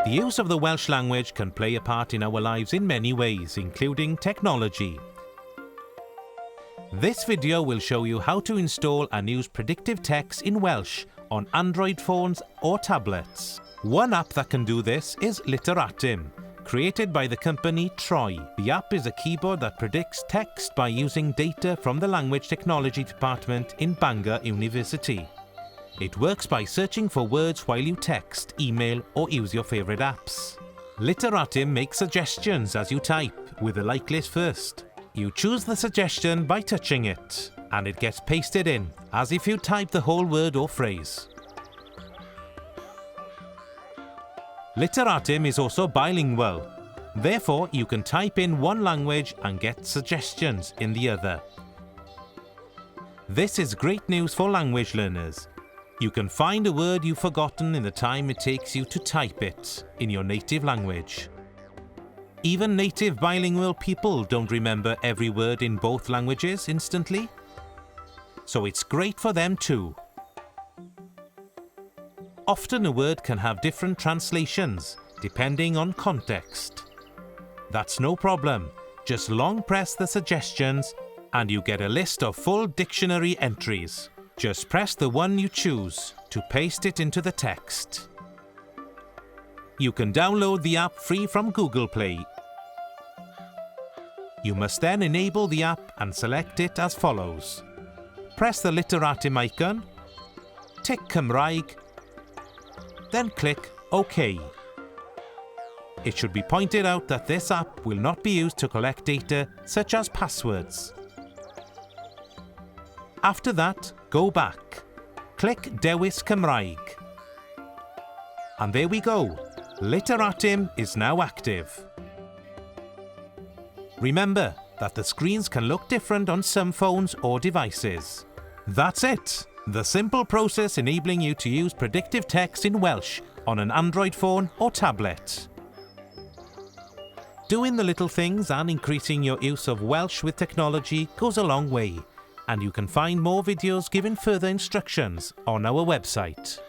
The use of the Welsh language can play a part in our lives in many ways, including technology. This video will show you how to install and use predictive text in Welsh on Android phones or tablets. One app that can do this is Literatim, created by the company Troy. The app is a keyboard that predicts text by using data from the Language Technology Department in Bangor University. It works by searching for words while you text, email, or use your favourite apps. Literatim makes suggestions as you type, with a like list first. You choose the suggestion by touching it, and it gets pasted in, as if you type the whole word or phrase. Literatim is also bilingual. Therefore, you can type in one language and get suggestions in the other. This is great news for language learners. You can find a word you've forgotten in the time it takes you to type it in your native language. Even native bilingual people don't remember every word in both languages instantly, so it's great for them too. Often a word can have different translations depending on context. That's no problem. Just long press the suggestions and you get a list of full dictionary entries. Just press the one you choose to paste it into the text. You can download the app free from Google Play. You must then enable the app and select it as follows. Press the Literatim icon, tick Cymraeg, then click OK. It should be pointed out that this app will not be used to collect data such as passwords. After that, go back. Click Dewis Cymraeg. And there we go. Literatim is now active. Remember that the screens can look different on some phones or devices. That's it. The simple process enabling you to use predictive text in Welsh on an Android phone or tablet. Doing the little things and increasing your use of Welsh with technology goes a long way, and you can find more videos giving further instructions on our website.